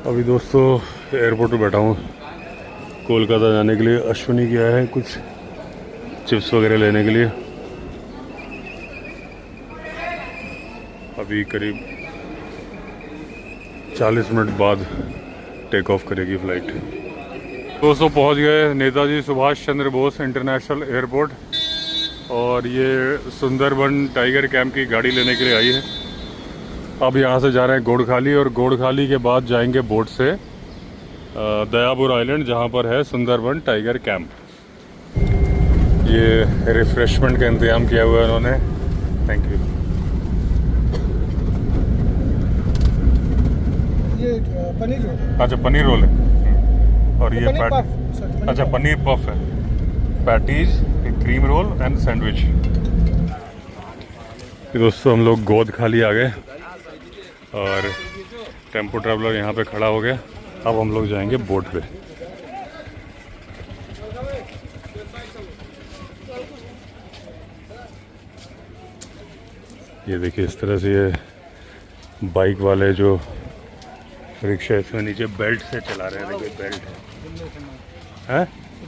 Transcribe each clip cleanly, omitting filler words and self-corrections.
अभी दोस्तों एयरपोर्ट पे बैठा हूँ कोलकाता जाने के लिए। अश्विनी गया है कुछ चिप्स वगैरह लेने के लिए। अभी करीब 40 मिनट बाद टेक ऑफ करेगी फ़्लाइट। दोस्तों पहुँच गए नेताजी सुभाष चंद्र बोस इंटरनेशनल एयरपोर्ट और ये सुंदरबन टाइगर कैंप की गाड़ी लेने के लिए आई है। अब यहाँ से जा रहे हैं गोड़खाली और गोड़खाली के बाद जाएंगे बोट से दयापुर आइलैंड जहाँ पर है सुंदरबन टाइगर कैंप। ये रिफ्रेशमेंट का इंतज़ाम किया हुआ है उन्होंने। Thank you. ये पनीर रोल। अच्छा पनीर रोल है और ये पफ। अच्छा पनीर पफ है, patties, cream roll and sandwich. दोस्तों हम लोग गोदखाली आ गए और टेम्पो ट्रैवलर यहाँ पे खड़ा हो गया। अब हम लोग जाएंगे बोट पे। ये देखिए इस तरह से ये बाइक वाले जो रिक्शा इसमें नीचे बेल्ट से चला रहे हैं। देखिए बेल्ट है,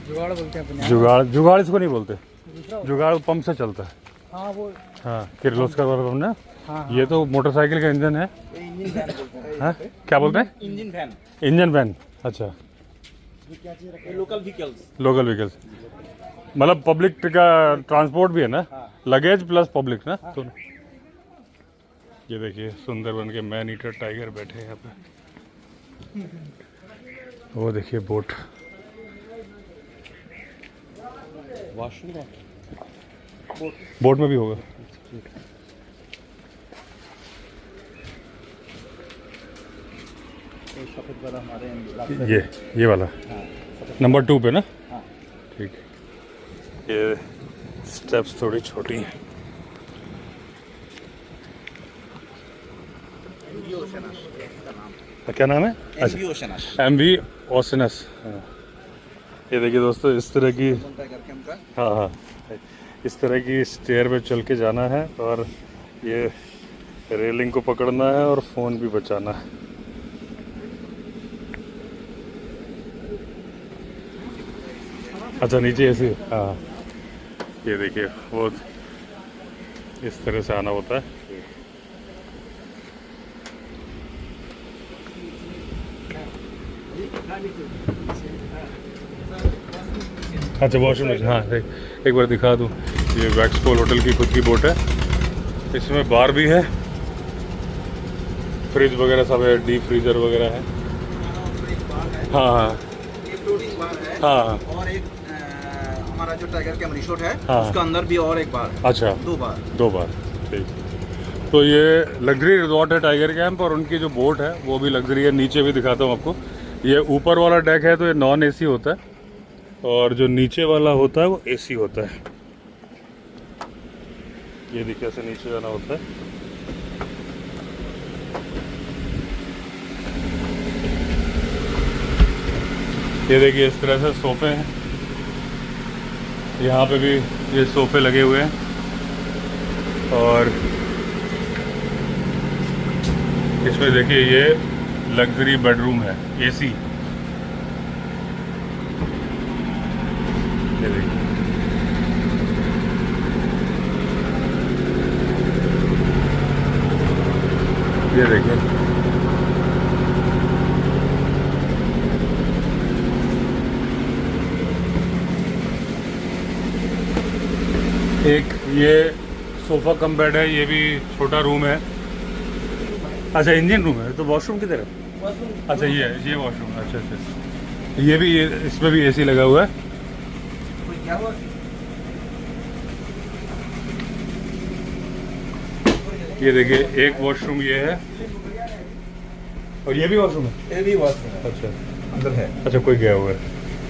जुगाड़ बोलते हैं। जुगाड़ जुगाड़ इसको नहीं बोलते, जुगाड़ पंप से चलता है। हाँ वो हाँ किर्लोस्कर वाला पंप ना। हाँ। ये तो मोटरसाइकिल का इंजन है। इंजन वैन बोलते हैं। हाँ क्या बोलते हैं? Engine van. Engine van. अच्छा लोकल व्हीकल्स। लोकल व्हीकल्स मतलब पब्लिक का ट्रांसपोर्ट भी है ना। हाँ। लगेज प्लस पब्लिक ना। तो ये देखिए सुंदरबन के मैन ईटर टाइगर बैठे हैं यहाँ पे। वो देखिए बोट। वॉशरूम बोट में भी होगा। सफेद वाला हमारे ये वाला नंबर 2 पे ना। हाँ। ठीक है। ये स्टेप्स थोड़ी छोटी हैं। क्या नाम है? अच्छा MV ओशनस। हाँ ये देखिए दोस्तों इस तरह की, हाँ हाँ इस तरह की स्टेयर पे चल के जाना है और ये रेलिंग को पकड़ना है और फ़ोन भी बचाना है। अच्छा नीचे ऐसे। हाँ ये देखिए वो इस तरह से आना होता है। अच्छा वॉशरूम। हाँ एक बार दिखा दूँ। ये वैक्सपोल होटल की खुद की बोट है। इसमें बार भी है, फ्रिज वगैरह सब है, डीप फ्रीजर वगैरह है। हाँ हाँ हाँ। और एक हमारा जो टाइगर कैंप रिसोर्ट है हाँ। उसका अंदर भी और एक बार है। अच्छा 2 बार। ठीक। तो ये लग्जरी रिजॉर्ट है टाइगर कैंप और उनकी जो बोट है वो भी लग्जरी है। नीचे भी दिखाता हूँ आपको। ये ऊपर वाला डेक है तो ये नॉन AC होता है और जो नीचे वाला होता है वो AC होता है। ये देखिए ऐसे नीचे जाना होता है। ये देखिए इस तरह से सोफे हैं। यहाँ पे भी ये सोफे लगे हुए हैं और इसमें देखिए ये लग्जरी बेडरूम है AC। ये देखिए ये देखिए एक ये सोफा कम बेड है। ये भी छोटा रूम है। अच्छा इंजन रूम है तो वॉशरूम किधर है? अच्छा ये वॉशरूम। अच्छा अच्छा ये भी इसमें भी AC लगा हुआ है। ये देखिए एक वॉशरूम ये है और ये भी वॉशरूम है। ये भी वॉशरूम है। अच्छा अंदर है। अच्छा कोई गया हुआ है।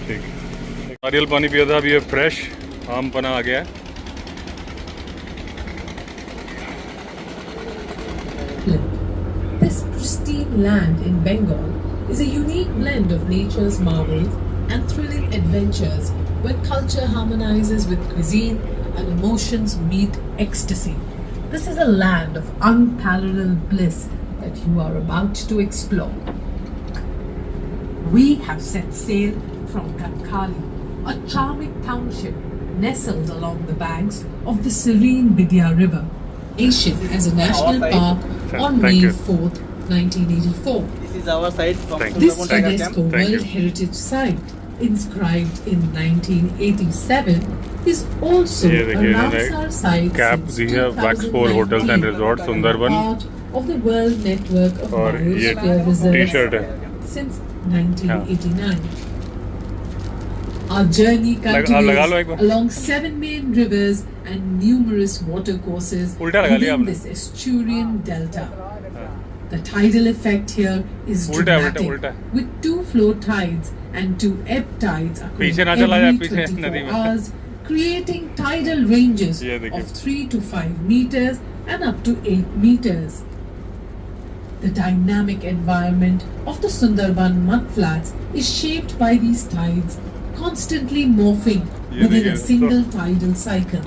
ठीक। नारियल पानी पिया था, अब ये फ्रेश आम पना आ गया है। This pristine land in Bengal is a unique blend of nature's marvels and thrilling adventures where culture harmonizes with cuisine and emotions meet ecstasy. This is a land of unparalleled bliss that you are about to explore. We have set sail from Katkali, a charming township nestled along the banks of the serene Bidya River, ancient as a national park on Thank May you. 4th, 1984. This is our site from Thank you. This Sundarban Tiger UNESCO Camp. Thank you. World Heritage Site, inscribed in 1987, is also ये a देखिए इन्होंने Ramsar site कैप since दी है वैक्सपोल hotels and 2019, resort Sundarban part of the World Network of और ये Biosphere Reserves T-shirt है since 1989. Our journey लगा लो एक continues bar. along 7 main rivers and numerous watercourses उल्टा लगा लिया within आपने। this estuarian delta. The tidal effect here is उल्टा है, dramatic, उल्टा है। with 2 flow tides and 2 ebb tides occurring पीछे ना चला जाए, every पीछे 24 नदी में। hours, creating tidal ranges ये देखिए। of 3 to 5 meters and up to 8 meters. The dynamic environment of the Sundarban mudflats is shaped by these tides, constantly morphing ये within देखिए, a single tidal cycle.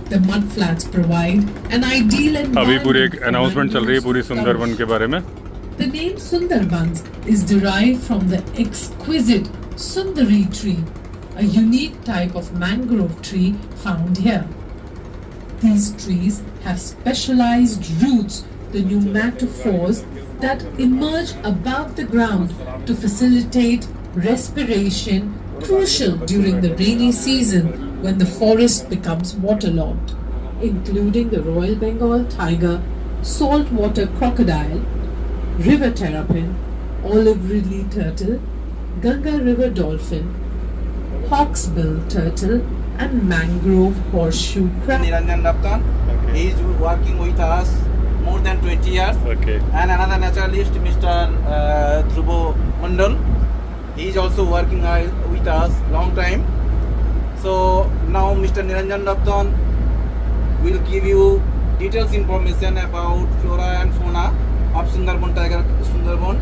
The mudflats provide an ideal अभी environment पूरी एक for announcement चल रही है पूरी mangroves to Sundarban flourish. के बारे में। The name Sundarbans is derived from the exquisite Sundari tree, a unique type of mangrove tree found here. These trees have specialized roots, the pneumatophores, that emerge above the ground to facilitate respiration, crucial during the rainy season when the forest becomes waterlogged, including the Royal Bengal tiger, saltwater crocodile, river terrapin, olive ridley turtle, Ganga river dolphin, hawksbill turtle, and mangrove horseshoe crab. Niranjan Raptan. He is working with us more than 20 years. Okay And another naturalist, Mr. Dhruvo Mandal. He is also working with us long time. So now Mr. Niranjan Raptan will give you details information about flora and fauna of Sundarban Tiger Sundarban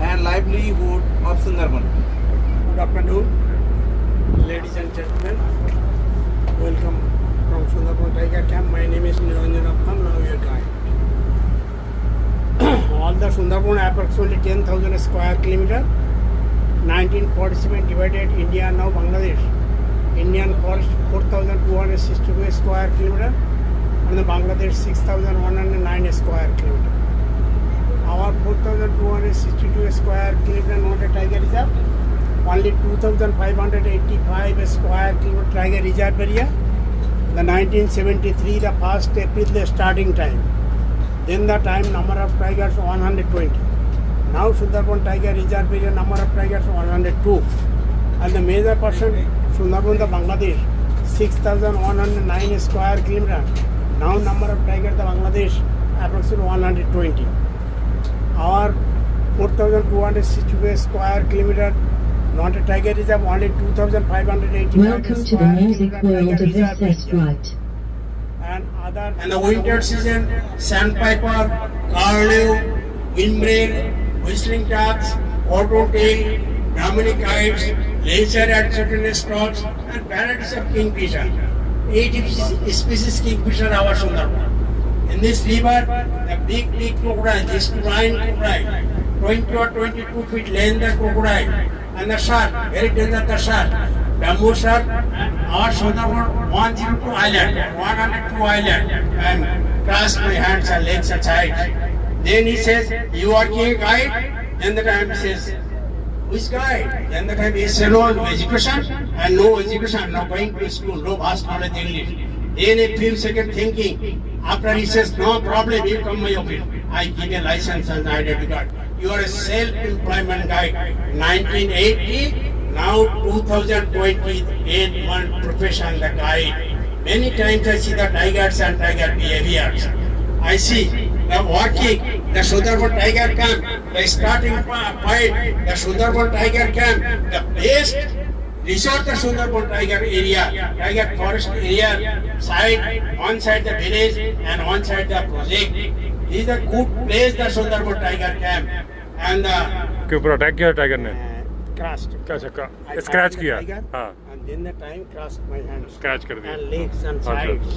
and livelihood of Sundarban. Good afternoon, ladies and gentlemen. Welcome from Sundarban Tiger Camp. My name is Niranjan Raptan, now your guide. All the Sundarban approximately 10,000 square kilometer. 1947 divided India, now Bangladesh. Indian forest 4,262 square kilometer and the Bangladesh 6,109 square kilometer. Our 4,262 square kilometer not a tiger reserve. Only 2,585 square kilometer tiger reserve area. The 1973, the 1st April, the starting time. Then the time number of tigers 120. Now Sundarban Tiger Reserve area number of tigers 102. And the major portion Sundarban the Bangladesh 6,109 square kilometer. Now number of tigers the Bangladesh approximately 120. Our 4,262 square kilometer not a tiger reserve, only 2,585 Welcome to the square music kilometer world tiger of reserve SS area. Right. And the winter season, sandpiper, curlew, windbreak, whistling ducks, cottontail, Dominikites, laser at certain spots, and varieties of kingfisher. 80 species kingfisher our Sundarban. In this river, the big crocodile, this lion crocodile, 20 or 22 feet length the crocodile, and the shark, very dangerous the shark. Bamboo shark, our Sundarban 102 island, 102 island, and clasp my hands and legs aside. Then he says, you are king guide? Then the time he says, which guide? Then the time he says, no education, and no education, no going to school, no vast knowledge English. Then a few seconds thinking, after he says, no problem, you come my office. I give a license and identity card. You are a self-employment guide. 1980, now 2028, one profession, the guide. Many times I see the tigers and tiger behaviors. I see the walking, the Sundarban Tiger Camp, the starting point, the Sundarban Tiger Camp, the best resort, the Sundarban Tiger area, Tiger Forest area, side, one side the village and one side the project. This is a good place, the Sundarban Tiger Camp. And के ऊपर attack किया tiger ने crushed. अच्छा का I scratch fight the किया tiger, हाँ and then the time crushed my hands scratch कर दिया and legs and अच्छा sides.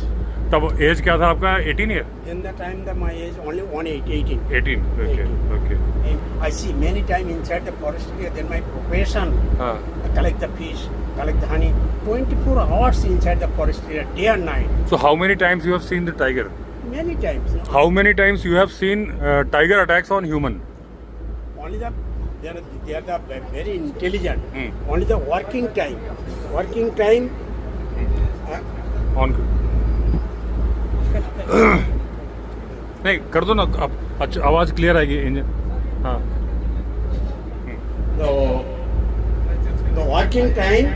तब एज क्या था आपका 18 year Then the time that my age only 18. 18 okay 18. Okay And I see many times inside the forest area. Then my profession, हाँ I collect the fish, collect the honey. 24 hours inside the forest area, day and night. So how many times you have seen the tiger? Many times. How many times you have seen tiger attacks on human? Only they are the very intelligent. Hmm. Only the working time. Working time. On नहीं कर दो ना अब अच्छा आवाज clear आएगी engine हाँ The working time,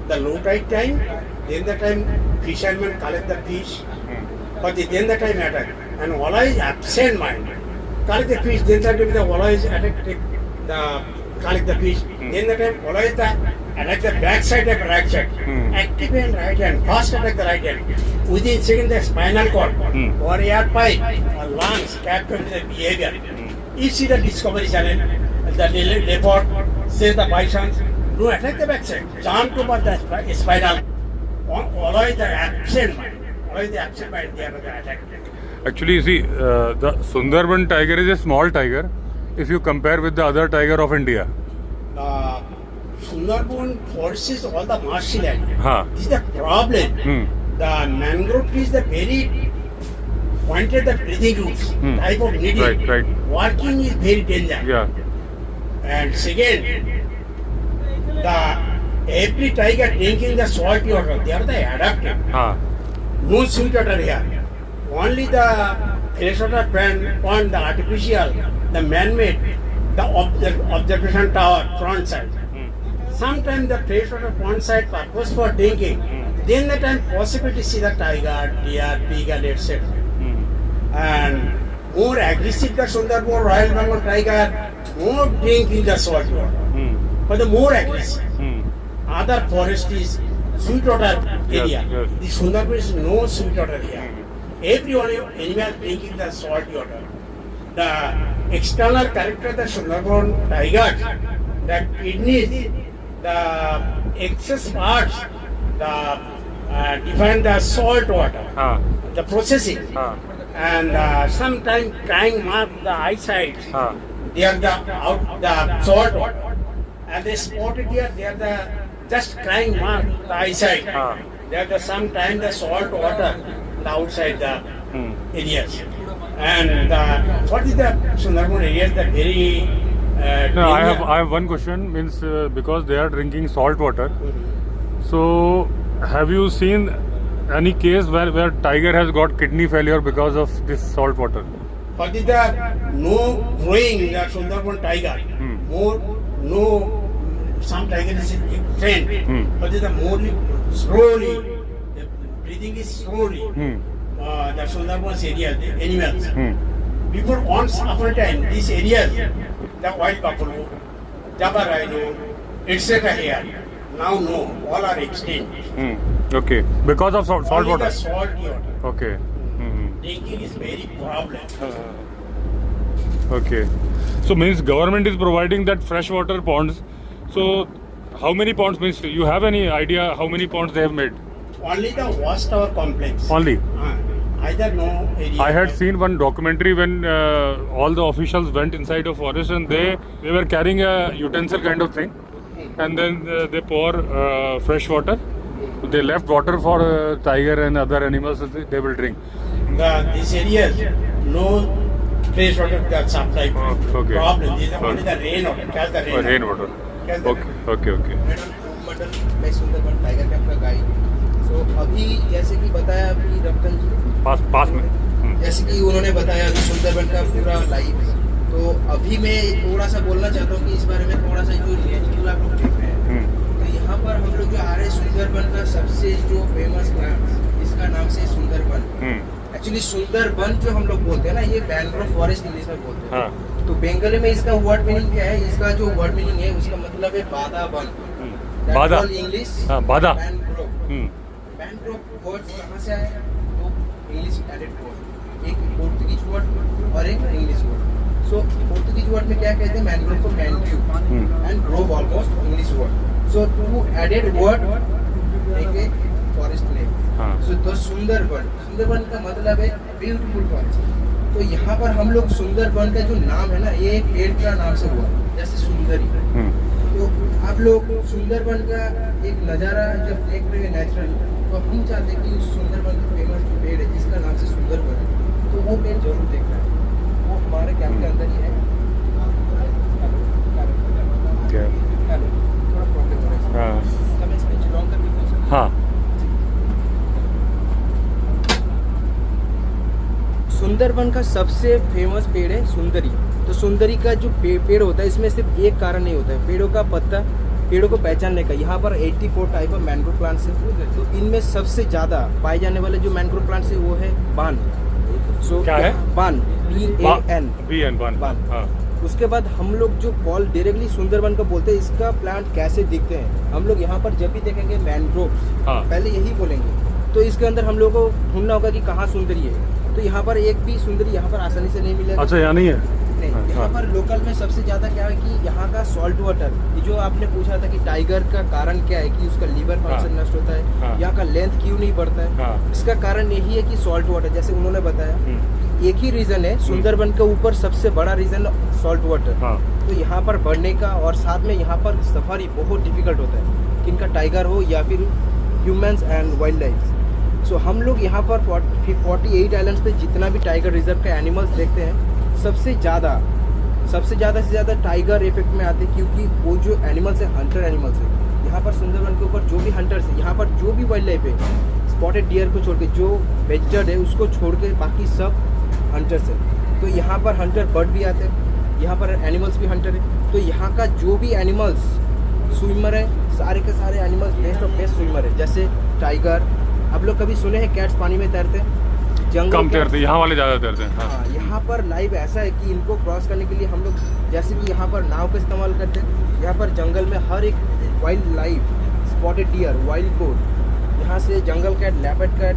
the low tide time, then the time fishermen collect the fish, but then the time attack. And walla is absent mind. Collect the fish, then the time the walla is attack, the collect the fish. Then the time walla is the attack the back side of right side. Active hand right hand, fast attack the right hand. Within second the spinal cord or air pipe or lungs capture the behavior. You see the Discovery Channel, the leopard says the bisons, no attack the backside, jump to the spinal. Always the absent mind. Always the absent mind, they are the attack. Actually, you see, the Sundarban tiger is a small tiger if you compare with the other tiger of India. The Sundarban forces all the marshland. हाँ This is the problem. The mangrove trees, the very pointed the breathing roots, type of needle. Right. Working is very dangerous. yeah And second, every tiger drinking the salty water, they are the adapted. हाँ No sweet water here. Only the freshwater pond, the artificial, the man-made, the observation tower, front side. Sometimes the freshwater pond side purpose for drinking. Then the time possibility to see the tiger, deer, beagle, etc. And more aggressive the Sundarban Royal Bengal tiger, more drinking the salt water. But the more aggressive. Other forest is sweet water area. yes. The Sundarban is no sweet water here. Every animal drinking the salt water. The external character of the Sundarban tiger, the kidneys, the excess parts, the define the salt water, हाँ the processing, हाँ and sometimes crying mark the eyesight. हाँ They are the salt water, and they spotted here. They are the just crying mark the eyesight. हाँ They are the sometimes the salt water the outside the areas. And what is the Sundarban areas? The very No, I have one question. Means because they are drinking salt water, so have you seen any case where tiger has got kidney failure because of this salt water? What is the no growing the Sundarban tiger? More no, some tiger is trained, but is the more slowly, the breathing is slowly. The Sundarban's area, the animals. Before once upon a time, these areas, the white buffalo, Java rhino, etc. here. Now no, all are extinct. Okay, because of salt Only water. the salty water. Okay. Drinking is very problem. Okay. So means government is providing that freshwater ponds. So how many ponds means you have any idea how many ponds they have made? Only the watchtower complex. Only. Either no area. I had seen one documentary when all the officials went inside a forest and they were carrying a utensil kind of thing, and then they pour fresh water. They left water for tiger and other animals. They will drink. These areas, no fresh water supply okay. problem. This is only the rain water. Catch the rain. Rain water. Catch the Okay. मैं Sundarban tiger camp का guide. तो अभी जैसे कि बताया अभी रतन जी, पास में। जैसे कि उन्होंने बताया अभी सुंदरबन का पूरा लाइफ। तो अभी मैं थोड़ा सा बोलना चाहता हूँ कि इस बारे में थोड़ा सा जो नेचुरल आप लोग देख रहे हैं, तो यहाँ पर हम लोग जो आ रहे हैं सुंदरबन का सबसे जो फेमस प्लांट, इसका नाम से सुंदरबन। एक्चुअली सुंदरबन जो हम लोग बोलते हैं ना, ये मैंग्रोव फॉरेस्ट इंग्लिश में बोलते हैं। तो बंगाली में इसका वर्ड मीनिंग क्या है? इसका जो वर्ड मीनिंग है उसका मतलब है बाधा वन। बाधा इंग्लिश बाधा। मैंग्रोव वर्ड कहाँ से आया? तो इंग्लिश एडेड वर्ड, एक पोर्तुगीज वर्ड और एक English word. So Portuguese word में क्या कहते हैं, मैंग्रोव को mangrove and grove almost English word, so two added word एक फॉरेस्ट नेम। हाँ। सो तो सुंदरबन, सुंदरबन का मतलब है ब्यूटीफुल फॉरेस्ट। तो यहाँ पर हम लोग सुंदरबन का जो नाम है ना, ये एक पेड़ का नाम से हुआ, जैसे सुंदरी। तो आप लोग सुंदरबन का एक नज़ारा जब देख रहे हैं नेचुरल, तो हम चाहते हैं कि उस सुंदरबन का फेमस जो पेड़ है जिसका नाम से सुंदरबन है, तो वो पेड़ जरूर देखना है। वो हमारे कैंप के अंदर ही है। क्या? थोड़ा प्रॉब्लम हो रहा है। हाँ मैं स्पीच लॉन्ग कर देता हूँ। हाँ। सुंदरबन का सबसे फेमस पेड़ है सुंदरी। तो सुंदरी का जो पेड़ होता है, इसमें सिर्फ एक कारण नहीं होता है, पेड़ों का पत्ता, पेड़ों को पहचानने का। यहाँ पर 84 टाइप ऑफ मैंग्रोव प्लांट्स है। तो इनमें सबसे ज़्यादा पाए जाने वाले जो मैंग्रोव प्लांट्स है वो है बान। सो क्या है? बान, BAN बान। हाँ। उसके बाद हम लोग जो कॉल डायरेक्टली सुंदरबन का बोलते हैं, इसका प्लांट कैसे दिखते हैं, हम लोग यहाँ पर जब भी देखेंगे मैंग्रोव्स, हाँ। पहले यही बोलेंगे। तो इसके अंदर हम लोग को ढूंढना होगा कि कहाँ सुंदरी है। तो यहाँ पर एक भी सुंदरी यहाँ पर आसानी से नहीं मिलेगा। अच्छा, यहाँ नहीं है? नहीं, हाँ, यहाँ हाँ। पर लोकल में सबसे ज़्यादा क्या है कि यहाँ का सॉल्ट वाटर, ये जो आपने पूछा था कि टाइगर का कारण क्या है कि उसका लीवर फंक्शन नष्ट होता है, हाँ। यहाँ का लेंथ क्यों नहीं बढ़ता है, हाँ। इसका कारण यही है कि सॉल्ट वाटर, जैसे उन्होंने बताया, एक ही रीज़न है। सुंदरबन के ऊपर सबसे बड़ा रीज़न सॉल्ट वाटर। हाँ। तो यहाँ पर बढ़ने का, और साथ में यहाँ पर सफारी बहुत डिफिकल्ट होता है, किनका टाइगर हो या फिर ह्यूमंस एंड वाइल्ड लाइफ। सो हम लोग यहाँ पर 48 आइलैंड्स पे जितना भी टाइगर रिजर्व के एनिमल्स देखते हैं, सबसे ज़्यादा से ज़्यादा टाइगर इफेक्ट में आते हैं, क्योंकि वो जो एनिमल्स है हंटर एनिमल्स है। यहाँ पर सुंदरबन के ऊपर जो भी हंटर्स है, यहाँ पर जो भी वाइल्ड लाइफ है, स्पॉटेड डियर को छोड़ के, जो वेजिटेड है उसको छोड़ के बाकी सब हंटर्स है। तो यहाँ पर हंटर बर्ड भी आते हैं, यहाँ पर एनिमल्स भी हंटर है। तो यहाँ का जो भी एनिमल्स स्विमर है, सारे के सारे animals best of best swimmer है। जैसे टाइगर, आप लोग कभी सुने हैं कैट्स पानी में तैरते हैं? जंगल कम तैरते, यहाँ वाले ज़्यादा तैरते हैं। हाँ। हाँ, यहाँ पर लाइव ऐसा है कि इनको क्रॉस करने के लिए हम लोग, जैसे कि यहाँ पर नाव का इस्तेमाल करते हैं, यहाँ पर जंगल में हर एक wild life, spotted deer, wild goat, यहाँ से जंगल कैट, लेपर्ड कैट,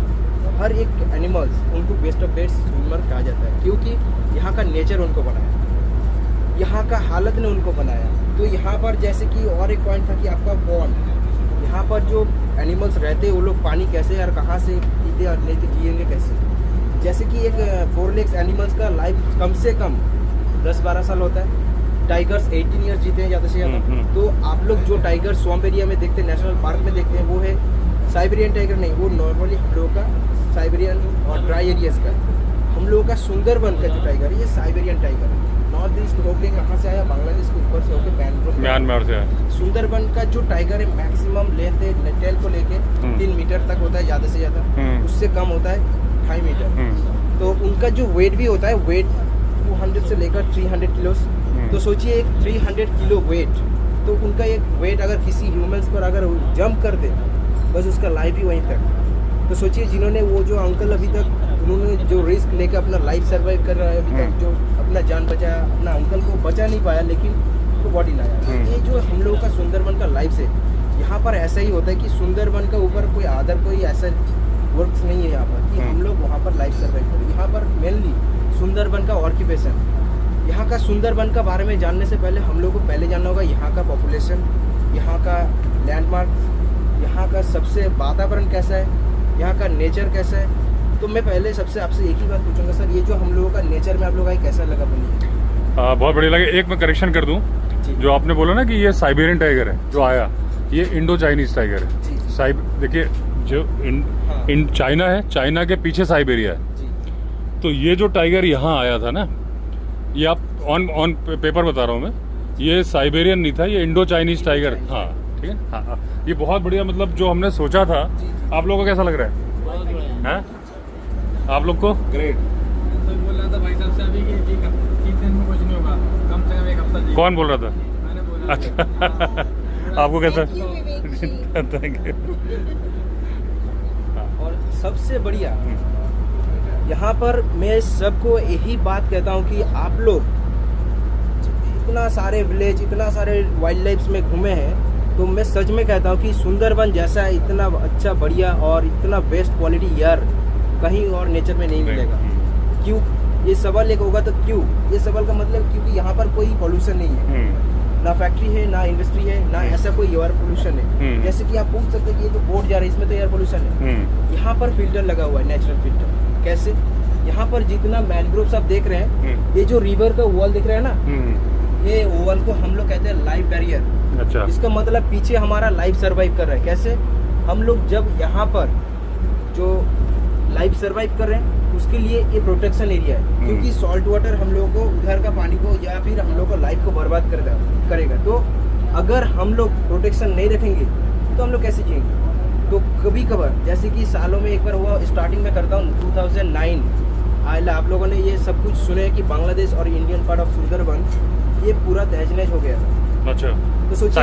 हर एक एनिमल्स, उनको बेस्ट ऑफ बेस्ट स्विमर कहा जाता है, क्योंकि यहाँ का नेचर उनको बनाया, यहाँ का हालत ने उनको बनाया। तो यहाँ पर जैसे कि और एक पॉइंट था कि आपका पॉन्ड, यहाँ पर जो एनिमल्स रहते हैं वो लोग पानी कैसे और कहाँ से पीते और लेते, जिएंगे कैसे। जैसे कि एक 4 लेग्स एनिमल्स का लाइफ कम से कम 10-12 साल होता है। टाइगर्स 18 ईयर्स जीते हैं ज़्यादा से ज़्यादा। तो आप लोग जो टाइगर स्वम्प एरिया में देखते हैं, नेशनल पार्क में देखते हैं, वो है साइबेरियन टाइगर नहीं, वो नॉर्मली हम लोगों का साइबेरियन और ड्राई एरियाज का। हम लोगों का सुंदरबन का जो टाइगर है ये साइबेरियन टाइगर है। नॉर्थ ईस्ट होके कहाँ से आया, बांग्लादेश के ऊपर से होके म्यांमार से आया। सुंदरबन का जो टाइगर है मैक्सिमम लेंथ है टेल को लेके 3 मीटर तक होता है ज़्यादा से ज़्यादा, उससे कम होता है 2.5 मीटर। तो उनका जो वेट भी होता है, वेट 200 से लेकर 300 किलो। तो सोचिए एक 300 किलो वेट, तो उनका एक वेट अगर किसी ह्यूमंस पर अगर जंप कर दे, बस उसका लाइफ ही वहीं तक। तो सोचिए जिन्होंने वो जो अंकल अभी तक उन्होंने जो रिस्क लेकर अपना लाइफ सर्वाइव कर रहा है अभी तक, जो अपना जान बचाया, अपना अंकल को बचा नहीं पाया लेकिन उसको बॉडी लाया। ये जो हम लोगों का सुंदरबन का लाइफ है, यहाँ पर ऐसा ही होता है कि सुंदरबन के ऊपर कोई कोई ऐसा वर्क्स नहीं है यहाँ पर कि हम लोग वहाँ पर लाइफ सर्वाइव करें। यहाँ पर मेनली सुंदरबन का ऑक्यूपेशन, यहाँ का सुंदरबन का बारे में जानने से पहले हम लोग को पहले जानना होगा यहाँ का पॉपुलेशन, यहाँ का लैंडमार्क, यहाँ का सबसे वातावरण कैसा है, यहाँ का नेचर कैसा है। तो मैं पहले सबसे आपसे एक ही बात पूछूंगा सर, ये जो हम लोगों का नेचर में आप लोग आए कैसा लगा बोलिए? बहुत बढ़िया लगे। एक मैं करेक्शन कर दूं, जो आपने बोला ना कि ये साइबेरियन टाइगर है जो आया, ये इंडो चाइनीज टाइगर है। देखिए जो इन चाइना है, चाइना के पीछे साइबेरिया है। तो ये जो टाइगर यहाँ आया था ना, ये आप ऑन पेपर बता रहा हूँ मैं, ये साइबेरियन नहीं था, ये इंडो चाइनीज टाइगर। हाँ ठीक है। हाँ, ये बहुत बढ़िया, मतलब जो हमने सोचा था। आप लोगों को कैसा लग रहा है? आप लोग को? ग्रेट। तो बोल रहा था भाई साहब से अभी कि 3 दिन में कुछ नहीं होगा, कम से कम 1 हफ्ता। कौन बोल रहा था? मैंने बोला। अच्छा आपको कैसा? Thank you. और सबसे बढ़िया यहाँ पर मैं सबको यही बात कहता हूँ कि आप लोग इतना सारे विलेज, इतना सारे वाइल्ड लाइफ में घूमे हैं, तो मैं सच में कहता हूँ कि सुंदरबन जैसा इतना अच्छा बढ़िया और इतना बेस्ट क्वालिटी यार कहीं और नेचर में नहीं मिलेगा। क्यों? ये सवाल एक होगा तो क्यों? ये सवाल का मतलब क्योंकि यहाँ पर कोई पॉल्यूशन नहीं है, ना फैक्ट्री है, ना इंडस्ट्री है, ना ऐसा कोई एयर पोल्यूशन है। जैसे कि आप पूछ सकते हैं कि ये तो बोट जा रहा है, इसमें तो एयर पोल्यूशन है। यहाँ पर फिल्टर लगा हुआ है, नेचुरल फिल्टर। कैसे? यहाँ पर जितना मैनग्रोव्स आप देख रहे हैं, ये जो रिवर का वॉल दिख रहा है ना, ये वॉल को हम लोग कहते हैं लाइफ बैरियर। अच्छा। इसका मतलब पीछे हमारा लाइफ सर्वाइव कर रहा है। कैसे? हम लोग जब यहाँ पर जो लाइफ सर्वाइव कर रहे हैं उसके लिए ये प्रोटेक्शन एरिया है, क्योंकि सॉल्ट वाटर हम लोगों को उधर का पानी को या फिर हम लोग को लाइफ को बर्बाद करेगा। तो अगर हम लोग प्रोटेक्शन नहीं रखेंगे तो हम लोग कैसे जिएंगे? तो कभी कभार जैसे कि सालों में एक बार हुआ, स्टार्टिंग में करता हूँ 2009 आयला, आप लोगों ने ये सब कुछ सुने कि बांग्लादेश और इंडियन पार्ट ऑफ सुंदरबन ये पूरा तहस नहस हो गया था। अच्छा। तो सोचिए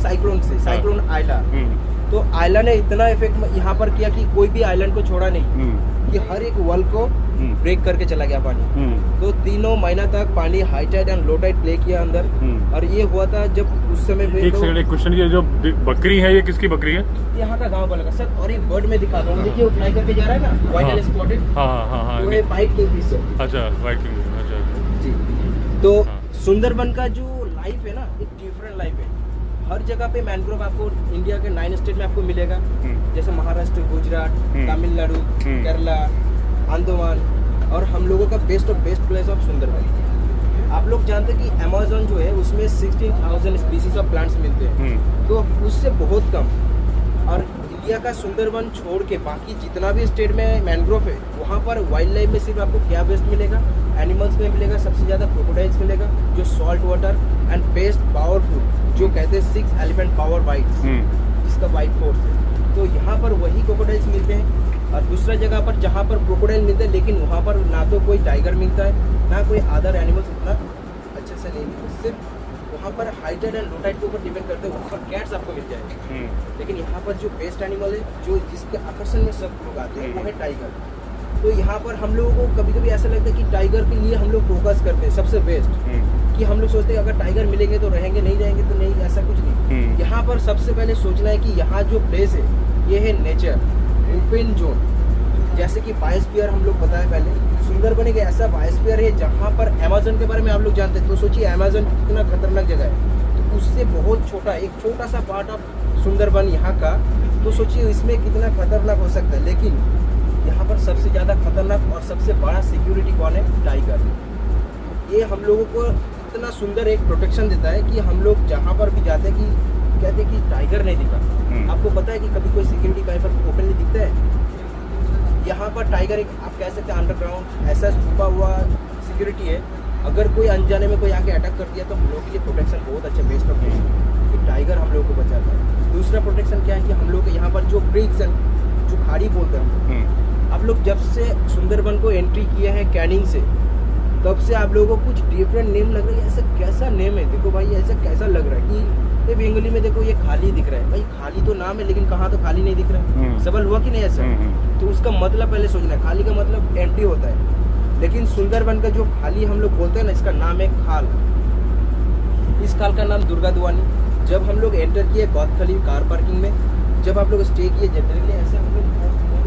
साइक्लोन से साइक्लोन आयला। तो आयला ने इतना इफेक्ट यहाँ पर किया कि कोई भी आइलैंड को छोड़ा नहीं, कि हर एक वॉल को ब्रेक करके चला गया पानी। तो 3 महीना तक पानी high tide and low tide play किया अंदर। और ये हुआ था जब उस समय एक क्वेश्चन, ये जो बकरी है ये किसकी बकरी है? यहाँ का गाँव वाला का सर। और एक बर्ड में दिखाता हूँ, देखिए वो फ्लाई करके जा रहा है ना, व्हाइट एंड स्पॉटेड। हाँ, वो है व्हाइट किंगफिश है। अच्छा, व्हाइट किंगफिश। अच्छा जी। तो सुंदरबन का जो लाइफ है ना, एक डिफरेंट लाइफ है। हर जगह पे मैंग्रोव आपको इंडिया के 9 स्टेट में आपको मिलेगा, जैसे महाराष्ट्र, गुजरात, तमिलनाडु, केरला, अंडमान, और हम लोगों का best of best place of Sundarban. आप लोग जानते हैं कि अमेज़न जो है उसमें 16,000 स्पीसीज ऑफ प्लांट्स मिलते हैं, तो उससे बहुत कम। और इंडिया का सुंदरबन छोड़ के बाकी जितना भी स्टेट में मैंग्रोव है, वहाँ पर वाइल्ड लाइफ में सिर्फ आपको क्या बेस्ट मिलेगा? एनिमल्स में मिलेगा सबसे ज़्यादा क्रोकोडाइल्स मिलेगा, जो salt water and best powerful, जो कहते हैं 6 एलिफेंट पावर बाइट्स, जिसका बाइट फोर्स है। तो यहाँ पर वही क्रोकोडाइल्स मिलते हैं। और दूसरा जगह पर जहाँ पर क्रोकोडाइल मिलते हैं, लेकिन वहाँ पर ना तो कोई टाइगर मिलता है, ना कोई अदर एनिमल्स उतना अच्छे से नहीं मिलते। सिर्फ वहाँ पर high tide and low tide के ऊपर डिपेंड करते हैं, वहाँ पर कैट्स आपको मिल जाएंगे। लेकिन यहाँ पर जो बेस्ट एनिमल है, जो जिसके आकर्षण में सब लोग आते हैं, वो है टाइगर। तो यहाँ पर हम लोगों को कभी कभी ऐसा लगता है कि टाइगर के लिए हम लोग फोकस करते हैं सबसे बेस्ट, कि हम लोग सोचते हैं अगर टाइगर मिलेंगे तो रहेंगे, नहीं रहेंगे तो नहीं, ऐसा कुछ नहीं। यहाँ पर सबसे पहले सोचना है कि यहाँ जो प्लेस है ये है नेचर ओपन जोन। जैसे कि बायोस्फीयर हम लोग बताएं पहले, सुंदरबन एक ऐसा बायोस्फीयर है जहाँ पर अमेज़न के बारे में आप लोग जानते हैं। तो सोचिए अमेज़न कितना खतरनाक जगह है, तो उससे बहुत छोटा एक छोटा सा पार्ट ऑफ सुंदरबन यहाँ का, तो सोचिए इसमें कितना खतरनाक हो सकता है। लेकिन यहाँ पर सबसे ज़्यादा खतरनाक और सबसे बड़ा सिक्योरिटी कौन है? टाइगर। ये हम लोगों को इतना सुंदर एक प्रोटेक्शन देता है कि हम लोग जहाँ पर भी जाते हैं कि कहते हैं कि टाइगर नहीं दिखा। आपको पता है कि कभी कोई सिक्योरिटी कहीं पर ओपनली दिखता है? यहाँ पर टाइगर एक आप कह सकते हैं अंडरग्राउंड ऐसा छुपा हुआ सिक्योरिटी है। अगर कोई अनजाने में कोई आके अटैक कर दिया तो हम लोग के लिए प्रोटेक्शन बहुत अच्छा बेस्ट ऑफ बेस्ट, कि टाइगर हम लोग को बचाता है। दूसरा प्रोटेक्शन क्या है कि हम लोग के यहाँ पर जो क्रीक्स एंड जो खाड़ी बोलते हैं, आप लोग जब से सुंदरबन को एंट्री किए हैं कैनिंग से, तब से आप लोगों को कुछ डिफरेंट नेम लग रहा है। ऐसा कैसा नेम है? देखो भाई, ऐसा कैसा लग रहा है कि ये बंगाली में देखो ये खाली दिख रहा है। भाई खाली तो नाम है, लेकिन कहाँ तो खाली नहीं दिख रहा है। सवाल हुआ कि नहीं ऐसा? तो उसका मतलब पहले सोचना है। खाली का मतलब एम्प्टी होता है, लेकिन सुंदरबन का जो खाली हम लोग बोलते हैं ना, इसका नाम है खाल। इस खाल का नाम दुर्गा दुआनी। जब हम लोग एंटर किए गौतखली कार पार्किंग में, जब आप लोग स्टे किए जनरली ऐसे हम लोग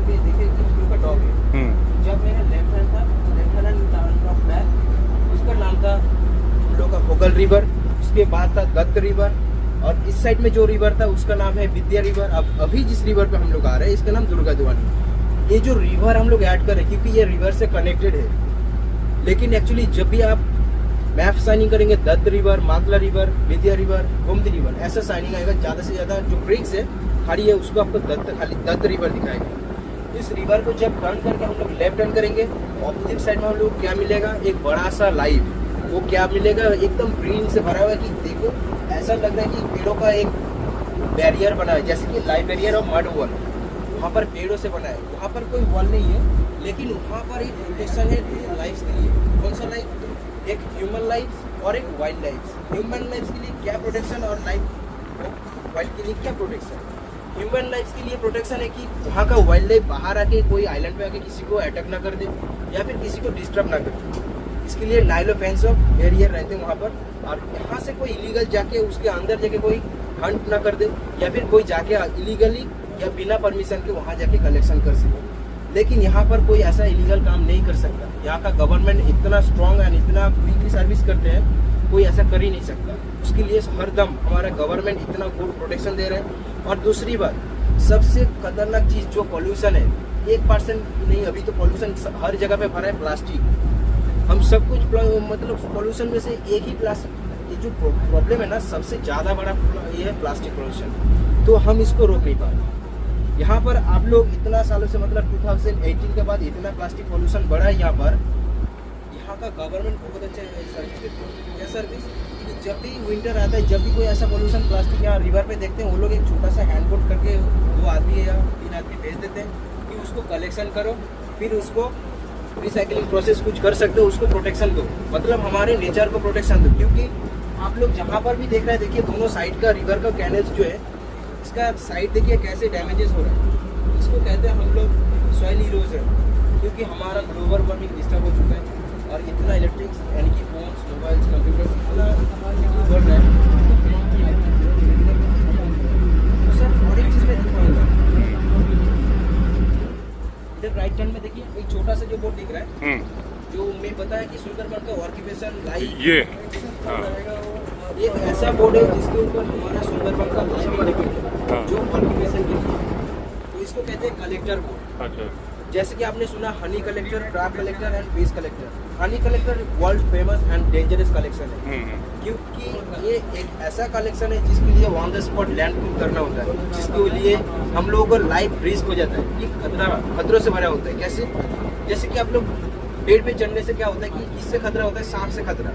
देखे कि हम लोग का डॉग है। जब मेरा लेफ्ट हैंड था, लेफ्ट हैंड ऑफ बैक, उसका नाम था हम लोग का भोगल रिवर। उसके बाद था दत्त रिवर, और इस साइड में जो रिवर था उसका नाम है विद्या रिवर। अब अभी जिस रिवर पे हम लोग आ रहे हैं इसका नाम दुर्गा दुआनी। ये जो रिवर हम लोग ऐड कर रहे हैं क्योंकि ये रिवर से कनेक्टेड है, लेकिन एक्चुअली जब भी आप मैप साइनिंग करेंगे दत्त रिवर, मातला रिवर, विद्या रिवर, गोमती रिवर, ऐसा साइनिंग आएगा। ज़्यादा से ज़्यादा जो क्रीक्स है खाड़ी है उसको आपको दत्त रिवर दिखाएगा। इस रिवर को जब टर्न करके हम लोग लेफ्ट टर्न करेंगे, ऑपोजिट साइड में हम लोग क्या मिलेगा? एक बड़ा सा लाइव। वो क्या मिलेगा? एकदम ग्रीन से भरा हुआ है कि देखो ऐसा लग रहा है कि पेड़ों का एक बैरियर बना है, जैसे कि लाइव बैरियर और मड वॉल। वहाँ पर पेड़ों से बना है, वहाँ पर कोई वॉल नहीं है, लेकिन वहाँ पर एक प्रोटेक्शन है लाइफ्स के लिए। कौन सा लाइफ? एक ह्यूमन लाइफ और एक वाइल्ड लाइफ। ह्यूमन लाइफ के लिए क्या प्रोटेक्शन और लाइफ वाइल्ड के लिए क्या प्रोटेक्शन? ह्यूमन लाइफ के लिए प्रोटेक्शन है कि वहाँ का वाइल्ड लाइफ बाहर आके कोई आइलैंड पे आके किसी को अटैक ना कर दे या फिर किसी को डिस्टर्ब ना कर दे। इसके लिए नाइलो फेंस ऑफ बैरियर रहते हैं वहाँ पर, और यहाँ से कोई इलीगल जाके उसके अंदर जाके कोई हंट ना कर दे, या फिर कोई जाके इलीगली या बिना परमिशन के वहाँ जाके कलेक्शन कर सके। लेकिन यहाँ पर कोई ऐसा इलीगल काम नहीं कर सकता। यहाँ का गवर्नमेंट इतना स्ट्रांग एंड इतना क्विकली सर्विस करते हैं, कोई ऐसा कर ही नहीं सकता। उसके लिए हरदम हमारा गवर्नमेंट इतना गुड प्रोटेक्शन दे रहे हैं। और दूसरी बात, सबसे खतरनाक चीज़ जो पॉल्यूशन है, 1% नहीं, अभी तो पॉल्यूशन हर जगह पे भरा है, प्लास्टिक। हम सब कुछ मतलब पॉल्यूशन में से एक ही प्लास्टिक, ये जो प्रॉब्लम है ना, सबसे ज़्यादा बड़ा ये है प्लास्टिक पॉल्यूशन। तो हम इसको रोक नहीं पा रहे। यहाँ पर आप लोग इतना सालों से मतलब 2018 के बाद इतना प्लास्टिक पॉल्यूशन बढ़ा है यहाँ पर। यहाँ का गवर्नमेंट बहुत अच्छा सर्विस देते हैं। क्या सर्विस? कि जब भी विंटर आता है, जब भी कोई ऐसा पॉल्यूशन प्लास्टिक यहाँ रिवर पे देखते हैं, वो लोग एक छोटा सा हैंडबोट करके 2 आदमी या 3 आदमी भेज देते हैं कि उसको कलेक्शन करो, फिर उसको रिसाइकलिंग प्रोसेस कुछ कर सकते हो, उसको प्रोटेक्शन दो। मतलब हमारे नेचर को प्रोटेक्शन दो। क्योंकि आप लोग जहाँ पर भी देख रहे हैं, देखिए दोनों साइड का रिवर का कैनल्स जो है, इसका साइड देखिए कैसे डैमेजेस हो रहा है। इसको कहते हैं हम लोग सॉइल इरोजन, क्योंकि हमारा ग्लोबल वार्मिंग डिस्टर्ब हो चुका है और इतना इलेक्ट्रिक्स यानी कि फोन्स, मोबाइल्स, कंप्यूटर्स इतना बढ़ रहा है। तो सर और एक चीज़ मैं दिखाऊंगा, इधर राइट हैंड में देखिए एक छोटा सा जो बोर्ड दिख रहा है, जो मैं बताया कि सुंदरबन का ऑक्यूपेशन लाइव, ये एक ऐसा बोर्ड है जिसके ऊपर हमारा सुंदरबन का लाइव लिखा है, जो ऑक्यूपेशन के लिए। तो इसको कहते हैं कलेक्टर बोर्ड। अच्छा। जैसे कि आपने सुना Honey collector, crab collector and fish collector. Honey collector world famous and dangerous collection है, क्योंकि ये एक ऐसा कलेक्शन है जिसके लिए ऑन द स्पॉट लैंड पुल करना होता है, जिसके लिए हम लोगों को लाइफ रिस्क हो जाता है कि खतरों से भरा होता है। कैसे? जैसे कि आप लोग पेड़ पे चढ़ने से क्या होता है कि इससे खतरा होता है, सांप से खतरा,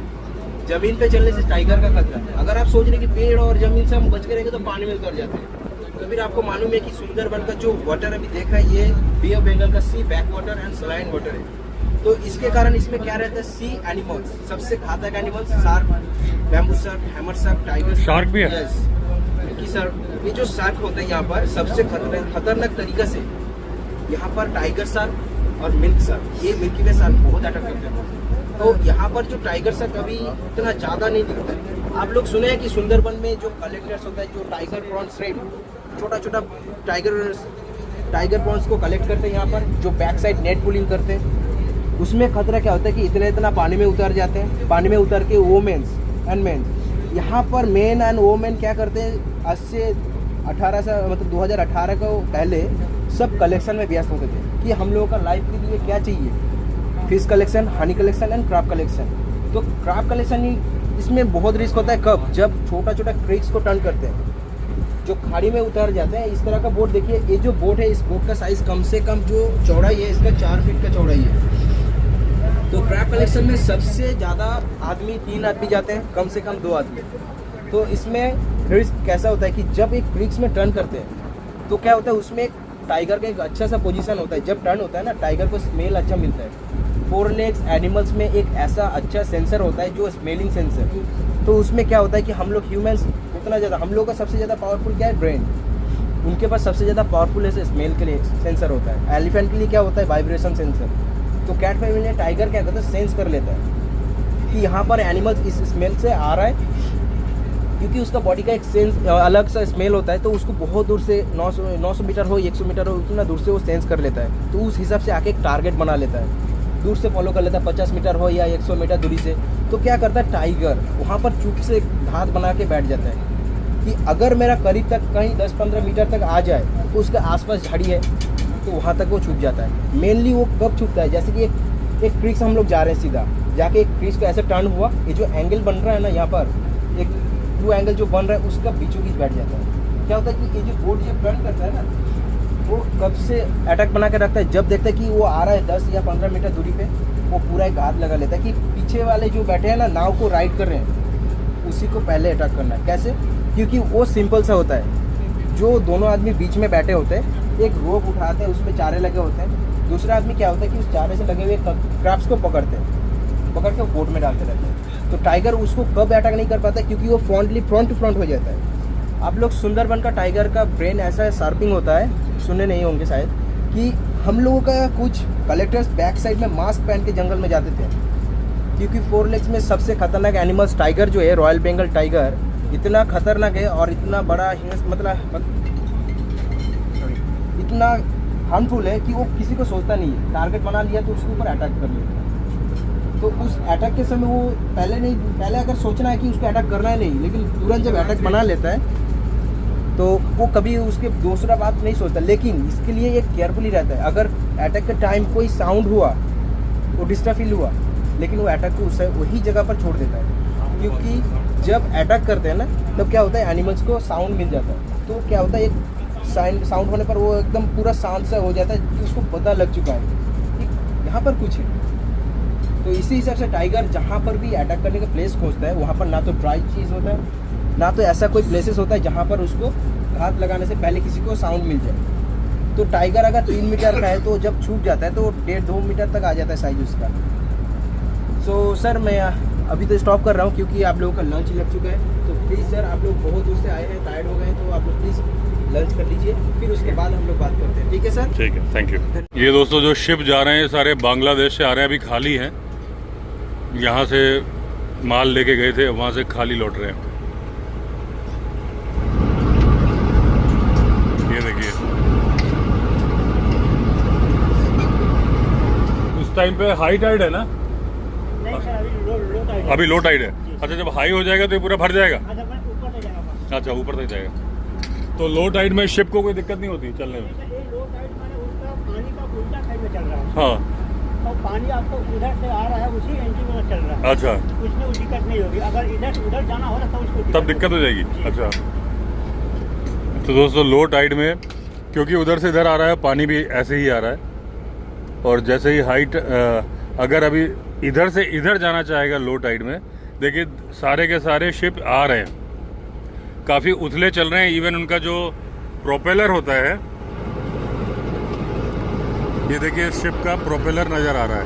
जमीन पे चलने से टाइगर का खतरा। अगर आप सोच रहे कि पेड़ और जमीन से हम बच के रहेंगे तो पानी में उतर जाते हैं। तो फिर आपको मालूम है कि सुंदरबन का जो वाटर अभी देखा है, ये बे ऑफ बंगाल का sea back water and saline water है। तो इसके कारण इसमें क्या रहता है, सी एनिमल्स, सबसे घातक animals, shark, bamboo shark, hammer shark, tiger shark भी है? यस, कि सर ये जो शार्क होता है यहाँ पर सबसे खतरनाक तरीके से यहाँ पर टाइगर शार्क और मिल्क शार्क, ये मिल्की वे शार्क बहुत अटैक करते हैं। तो यहाँ पर जो टाइगर शार्क अभी इतना ज़्यादा नहीं दिखता है। आप लोग सुने हैं कि सुंदरबन में जो कलेक्टर्स होता है, जो टाइगर प्रॉन्स श्रिम्प, छोटा छोटा टाइगर प्रॉन्स को कलेक्ट करते हैं यहाँ पर, जो बैक साइड नेट पुलिंग करते हैं। उसमें खतरा क्या होता है कि इतना पानी में उतर जाते हैं। पानी में उतर के वोमेन्स एंड मेन्स, यहाँ पर मेन एंड वोमेन क्या करते हैं, आज से 18 से मतलब 2018 को पहले सब कलेक्शन में व्यस्त होते थे कि हम लोगों का लाइफ के लिए क्या चाहिए, fish collection, Honey collection and crab collection. तो क्रैब कलेक्शन ही इसमें बहुत रिस्क होता है। कब? जब छोटा छोटा क्रीक्स को टर्न करते हैं, जो खाड़ी में उतर जाते हैं। इस तरह का बोट देखिए, ये जो बोट है, इस बोट का साइज कम से कम जो चौड़ाई है इसका 4 फीट का चौड़ाई है। तो क्रैब कलेक्शन में सबसे ज़्यादा आदमी 3 आदमी जाते हैं, कम से कम 2 आदमी। तो इसमें रिस्क कैसा होता है कि जब एक क्रीक्स में टर्न करते हैं तो क्या होता है, उसमें एक टाइगर का एक अच्छा सा पोजीशन होता है। जब टर्न होता है ना, टाइगर को स्मेल अच्छा मिलता है। 4 लेग्स एनिमल्स में एक ऐसा अच्छा सेंसर होता है जो स्मेलिंग सेंसर। तो उसमें क्या होता है कि हम लोग ह्यूमंस उतना ज़्यादा, हम लोग का सबसे ज़्यादा पावरफुल क्या है, ब्रेन। उनके पास सबसे ज़्यादा पावरफुल है स्मेल के लिए सेंसर होता है। एलिफेंट के लिए क्या होता है, वाइब्रेशन सेंसर। तो कैट फैमिली में टाइगर क्या करता है, सेंस कर लेता है कि यहाँ पर एनिमल्स इस स्मेल से आ रहा है, क्योंकि उसका बॉडी का एक सेंस अलग सा स्मेल होता है। तो उसको बहुत दूर से 900 मीटर हो, 100 मीटर हो, उतना दूर से वो सेंस कर लेता है। तो उस हिसाब से आके एक टारगेट बना लेता है, दूर से फॉलो कर लेता है, 50 मीटर हो या 100 मीटर दूरी से। तो क्या करता है टाइगर, वहाँ पर चुप से घात बना के बैठ जाता है कि अगर मेरा करीब तक कहीं 10-15 मीटर तक आ जाए तो उसके आसपास झाड़ी है तो वहाँ तक वो छुप जाता है। मेनली वो कब छुपता है, जैसे कि एक क्रीक से हम लोग जा रहे हैं, सीधा जाके एक क्रीक को ऐसे टर्न हुआ, ये जो एंगल बन रहा है ना, यहाँ पर एक ट्रू एंगल जो बन रहा है उसका बीचों बीच बैठ जाता है। क्या होता है कि ये जो बोट जब टर्न करता है ना, वो कब से अटैक बना के रखता है, जब देखता है कि वो आ रहा है 10 या 15 मीटर दूरी पे, वो पूरा एक घात लगा लेता है कि पीछे वाले जो बैठे हैं ना, नाव को राइड कर रहे हैं, उसी को पहले अटैक करना है। कैसे? क्योंकि वो सिंपल सा होता है, जो दोनों आदमी बीच में बैठे होते हैं, एक रोप उठाते हैं, उसमें चारे लगे होते हैं। दूसरा आदमी क्या होता है कि उस चारे से लगे हुए क्रैब्स को पकड़ते हैं, पकड़ के बोट में डालते रहते हैं। तो टाइगर उसको कब अटैक नहीं कर पाता, क्योंकि वो फ्रंट टू फ्रंट हो जाता है। आप लोग सुंदरबन का टाइगर का ब्रेन ऐसा शार्पिंग होता है, सुने नहीं होंगे शायद, कि हम लोगों का कुछ कलेक्टर्स बैक साइड में मास्क पहन के जंगल में जाते थे, क्योंकि 4 लेग्स में सबसे खतरनाक एनिमल्स टाइगर जो है, रॉयल बंगाल टाइगर, इतना खतरनाक है और इतना बड़ा मतलब इतना हार्मफुल है कि वो किसी को सोचता नहीं है, टारगेट बना लिया तो उसके ऊपर अटैक कर लेता है। तो उस अटैक के समय वो पहले अगर सोचना है कि उसको अटैक करना है नहीं, लेकिन तुरंत जब अटैक बना लेता है तो वो कभी उसके दूसरा बात नहीं सोचता। लेकिन इसके लिए एक केयरफुली रहता है, अगर अटैक के टाइम कोई साउंड हुआ, वो डिस्टर्ब फील हुआ, लेकिन वो अटैक को वही जगह पर छोड़ देता है। क्योंकि जब अटैक करते हैं ना, तब क्या होता है, एनिमल्स को साउंड मिल जाता है। तो क्या होता है, एक साउंड होने पर वो एकदम पूरा शांत सा हो जाता है कि उसको पता लग चुका है कि यहाँ पर कुछ है। तो इसी हिसाब से टाइगर जहाँ पर भी अटैक करने का प्लेस खोजता है, वहाँ पर ना तो ड्राई चीज़ होता है, ना तो ऐसा कोई प्लेसेस होता है जहाँ पर उसको घात लगाने से पहले किसी को साउंड मिल जाए। तो टाइगर अगर 3 मीटर का है तो जब छूट जाता है तो 1.5-2 मीटर तक आ जाता है साइज उसका। सो सर मैं अभी तो स्टॉप कर रहा हूँ क्योंकि आप लोगों का लंच लग चुका है। तो प्लीज़ सर, आप लोग बहुत दूर से आए हैं, टायर्ड हो गए हैं, तो आप लोग प्लीज़ लंच कर लीजिए, फिर उसके बाद हम लोग बात करते हैं। ठीक है सर? ठीक है, थैंक यू। ये दोस्तों जो शिप जा रहे हैं सारे बांग्लादेश से आ रहे हैं, अभी खाली हैं। यहाँ से माल लेके गए थे, वहाँ से खाली लौट रहे हैं। ये देखिए, उस टाइम पे हाई टाइड है ना? अभी लो टाइड है। अच्छा, जब हाई हो जाएगा तो ये पूरा भर जाएगा? अच्छा, ऊपर तक जाएगा। तो लो टाइड में शिप को कोई दिक्कत नहीं होती चलने में? हाँ, तो पानी आपको उधर से आ रहा है, उसी एंटी में चल रहा है। अच्छा, उसमें वो दिक्कत नहीं होगी। अगर इधर से उधर जाना हो तो उसको तब दिक्कत हो जाएगी। अच्छा, तो दोस्तों लो टाइड में, क्योंकि उधर से इधर आ रहा है, पानी भी ऐसे ही आ रहा है, और जैसे ही हाइट अगर अभी इधर से इधर जाना चाहेगा लो टाइड में, देखिए सारे के सारे शिप आ रहे हैं, काफ़ी उथले चल रहे हैं। इवन उनका जो प्रोपेलर होता है, ये देखिए शिप का प्रोपेलर नज़र आ रहा है,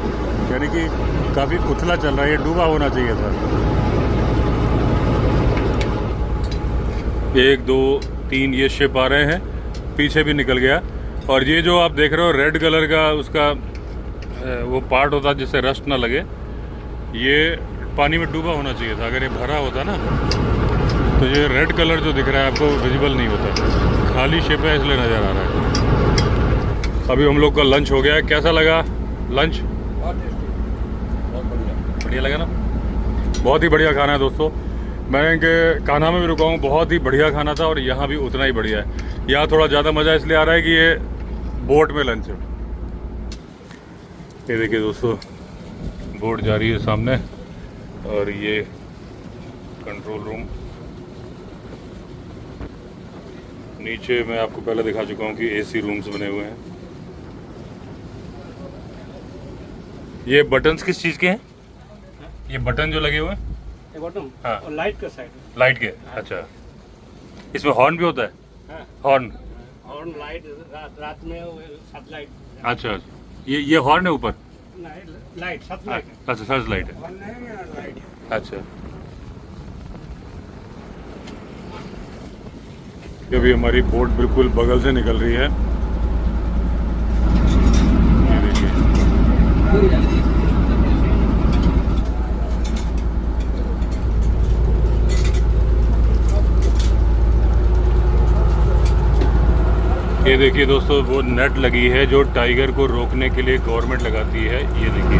यानी कि काफ़ी उथला चल रहा है। ये डूबा होना चाहिए था। 1 2 3 ये शिप आ रहे हैं, पीछे भी निकल गया। और ये जो आप देख रहे हो रेड कलर का उसका वो पार्ट होता है जिससे रस्ट ना लगे, ये पानी में डूबा होना चाहिए था। अगर ये भरा होता ना तो ये रेड कलर जो दिख रहा है आपको विजिबल नहीं होता। खाली शिप है इसलिए नज़र आ रहा है। अभी हम लोग का लंच हो गया है। कैसा लगा लंच? बहुत बढ़िया लगा ना? बहुत ही बढ़िया खाना है दोस्तों। मैं इनके कान्हा में भी रुका हूँ, बहुत ही बढ़िया खाना था, और यहाँ भी उतना ही बढ़िया है। यहाँ थोड़ा ज़्यादा मज़ा इसलिए आ रहा है कि ये बोट में लंच है। ये देखिए दोस्तों, बोट जा रही है सामने, और ये कंट्रोल रूम। नीचे मैं आपको पहले दिखा चुका हूँ कि एसी रूम्स बने हुए हैं। ये बटन्स किस चीज़ के हैं? ये बटन जो लगे हुए हैं? बटन हाँ। और लाइट का साइड। लाइट के? अच्छा, इसमें हॉर्न भी होता है? हाँ। हॉर्न? और लाइट रात में सब लाइट। अच्छा, ये हॉर्न है ऊपर? लाइट सब लाइट। अच्छा, सर्च लाइट है। अच्छा, ये भी हमारी बोट बिल्कुल बगल से निकल रही है। ये देखिए, ये देखिए दोस्तों, वो नेट लगी है जो टाइगर को रोकने के लिए गवर्नमेंट लगाती है। ये देखिए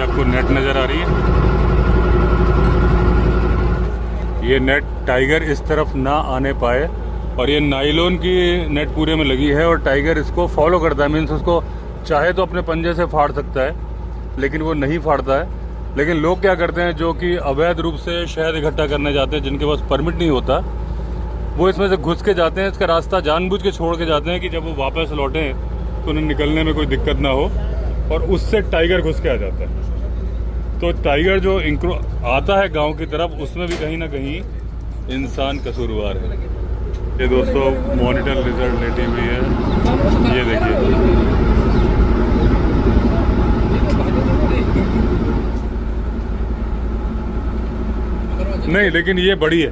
आपको नेट नज़र आ रही है। ये नेट टाइगर इस तरफ ना आने पाए, और ये नाइलॉन की नेट पूरे में लगी है, और टाइगर इसको फॉलो करता है। मीन्स उसको चाहे तो अपने पंजे से फाड़ सकता है, लेकिन वो नहीं फाड़ता है। लेकिन लोग क्या करते हैं, जो कि अवैध रूप से शहद इकट्ठा करने जाते हैं, जिनके पास परमिट नहीं होता, वो इसमें से घुस के जाते हैं। इसका रास्ता जानबूझ के छोड़ के जाते हैं कि जब वो वापस लौटें तो उन्हें निकलने में कोई दिक्कत ना हो, और उससे टाइगर घुस के आ जाता है। तो टाइगर जो आता है गांव की तरफ, उसमें भी कहीं ना कहीं इंसान कसूरवार है। ये दोस्तों मॉनिटर लिजर्ड लेटी हुई है, ये देखिए। नहीं, लेकिन ये बड़ी है।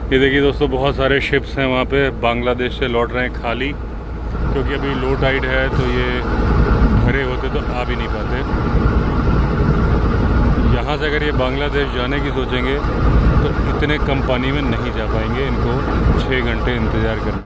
ये देखिए दोस्तों, बहुत सारे शिप्स हैं वहाँ पे, बांग्लादेश से लौट रहे हैं खाली, क्योंकि अभी लो टाइड है तो ये भरे होते तो आ भी नहीं पाते। यहाँ से अगर ये बांग्लादेश जाने की सोचेंगे तो इतने कम पानी में नहीं जा पाएंगे, इनको 6 घंटे इंतज़ार करना।